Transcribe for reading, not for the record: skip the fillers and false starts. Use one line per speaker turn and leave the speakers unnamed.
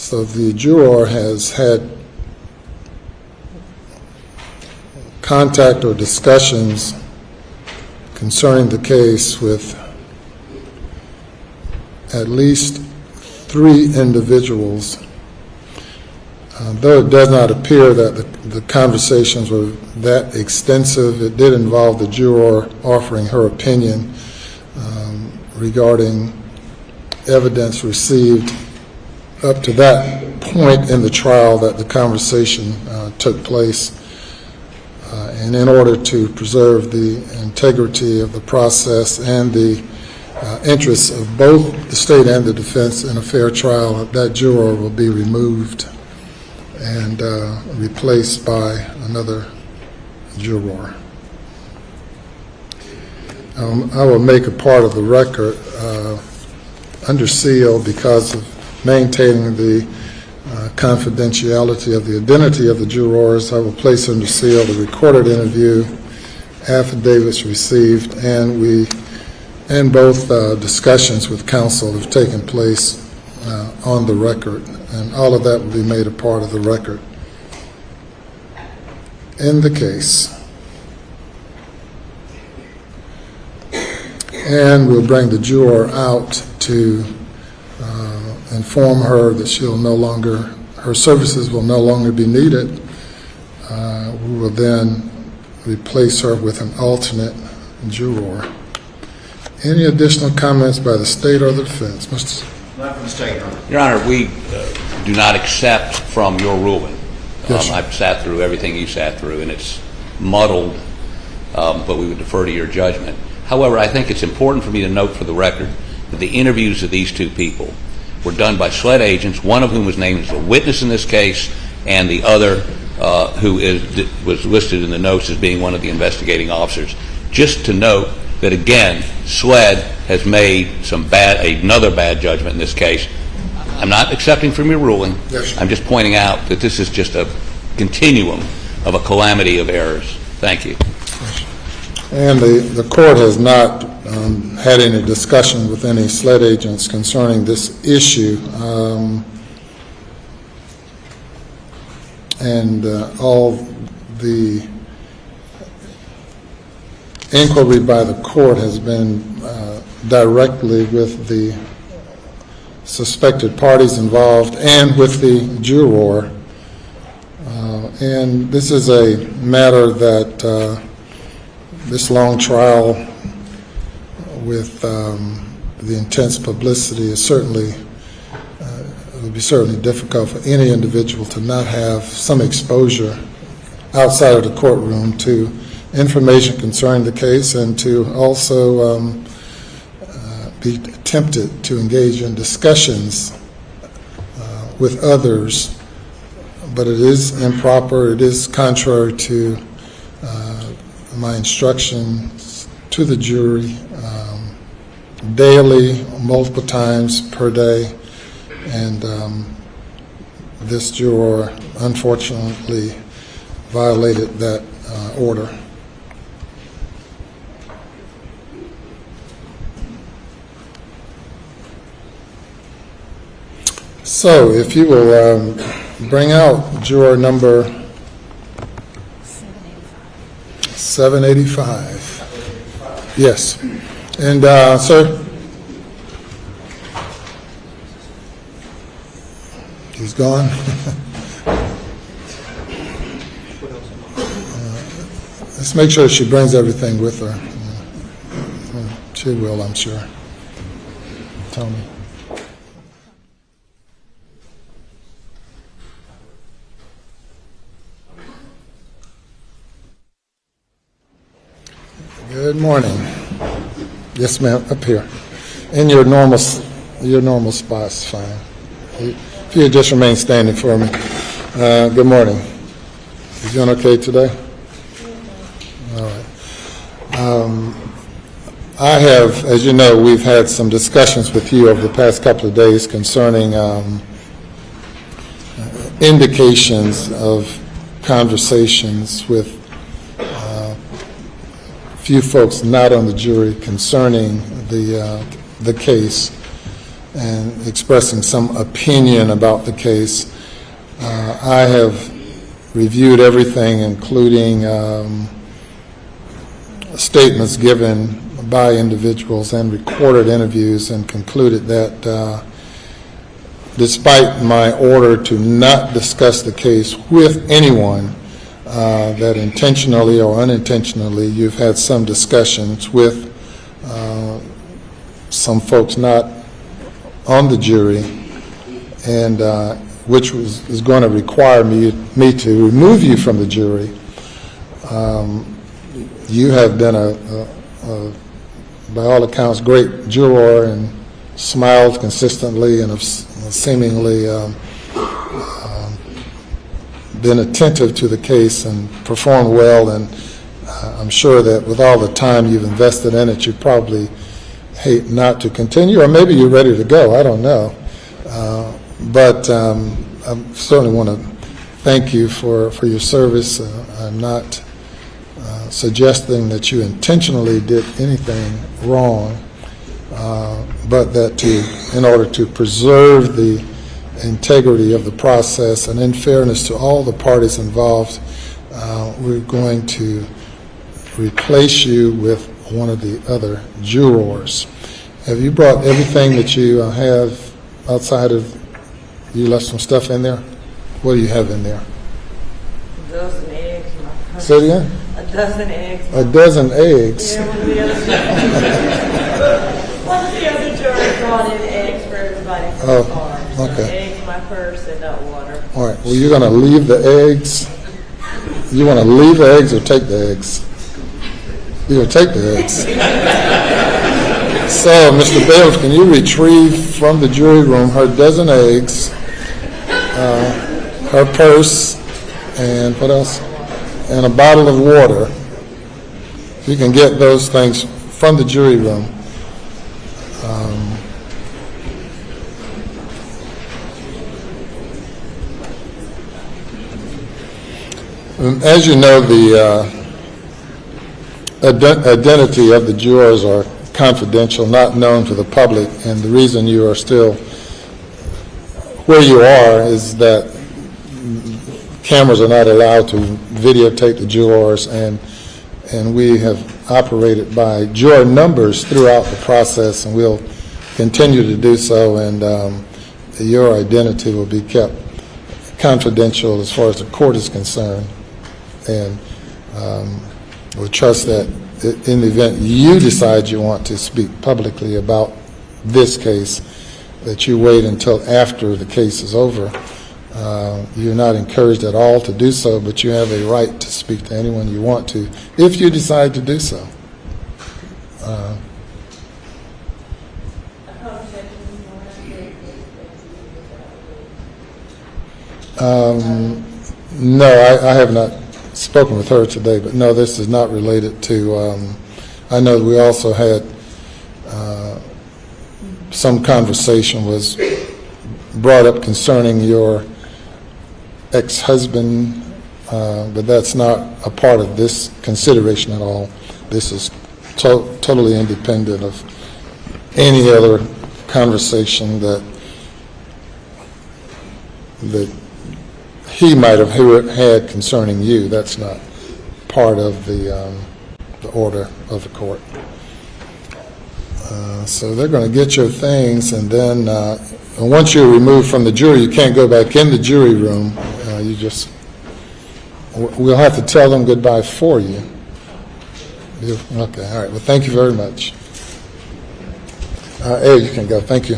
So the juror has had contact or discussions concerning the case with at least 3 individuals. Though it does not appear that the conversations were that extensive, it did involve the juror offering her opinion regarding evidence received up to that point in the trial that the conversation took place. And in order to preserve the integrity of the process and the interests of both the state and the defense in a fair trial, that juror will be removed and replaced by another juror. I will make a part of the record under seal because of maintaining the confidentiality of the identity of the jurors. I will place under seal the recorded interview, affidavits received, and both discussions with counsel have taken place on the record, and all of that will be made a part of the record. In the case, and we'll bring the juror out to inform her that her services will no longer be needed. We will then replace her with an alternate juror. Any additional comments by the state or the defense?
Not from the state, Your Honor.
Your Honor, we do not accept from your ruling.
Yes,
I've sat through everything you sat through, and it's muddled, but we would defer to your judgment. However, I think it's important for me to note for the record that the interviews of these 2 people were done by SLED agents, one of whom was named as a witness in this case, and the other who was listed in the notes as being one of the investigating officers. Just to note that, again, SLED has made another bad judgment in this case. I'm not accepting from your ruling.
Yes.
I'm just pointing out that this is just a continuum of a calamity of errors. Thank you.
And the court has not had any discussion with any SLED agents concerning this issue. And all the inquiry by the court has been directly with the suspected parties involved and with the juror. And this is a matter that this long trial with the intense publicity is it would be certainly difficult for any individual to not have some exposure outside of the courtroom to information concerning the case, and to also be tempted to engage in discussions with others. But it is improper, it is contrary to my instructions to the jury daily, multiple times per day, and this juror unfortunately violated that order. So if you will bring out juror number 785. Yes. And sir? He's gone. Let's make sure she brings everything with her. She will, I'm sure. Tony. Good morning. Yes, ma'am. Up here, in your normal spot's fine. If you just remain standing for me. Good morning. You doing okay today? All right. I have, as you know, we've had some discussions with you over the past couple of days concerning indications of conversations with few folks not on the jury concerning the case. and expressing some opinion about the case. I have reviewed everything, including statements given by individuals and recorded interviews, and concluded that despite my order to not discuss the case with anyone, that intentionally or unintentionally you've had some discussions with some folks not on the jury, and which is going to require me to remove you from the jury. You have been by all accounts, great juror, and smiled consistently and have seemingly been attentive to the case and performed well, and I'm sure that with all the time you've invested in it, you probably hate not to continue, or maybe you're ready to go, I don't know. But I certainly want to thank you for your service. I'm not suggesting that you intentionally did anything wrong, but that in order to preserve the integrity of the process and in fairness to all the parties involved, we're going to replace you with one of the other jurors. Have you brought everything that you have outside of, you left some stuff in there? What do you have in there?
A dozen eggs.
Say it again?
A dozen eggs.
A dozen eggs.
Yeah, one of the other jurors brought in eggs for everybody from the farm. So
okay.
eggs in my purse and not water.
All right, well, you're going to leave the eggs. You want to leave the eggs or take the eggs? You're going to take the eggs. So, Mr. Bales, can you retrieve from the jury room her dozen eggs, her purse, and what else? And a bottle of water. You can get those things from the jury room. As you know, the identity of the jurors are confidential, not known to the public, and the reason you are still where you are is that cameras are not allowed to videotape the jurors, and we have operated by juror numbers throughout the process, and we'll continue to do so, and your identity will be kept confidential as far as the court is concerned, and we'll trust that in the event you decide you want to speak publicly about this case, that you wait until after the case is over. You're not encouraged at all to do so, but you have a right to speak to anyone you want to if you decide to do so. No, I have not spoken with her today, but no, this is not related to, I know we also had some conversation was brought up concerning your ex-husband, but that's not a part of this consideration at all. This is totally independent of any other conversation that he might have had concerning you. That's not part of the order of the court. So they're going to get your things, and then once you're removed from the jury, you can't go back in the jury room. We'll have to tell them goodbye for you. Okay, all right. Well, thank you very much. You can go. Thank you.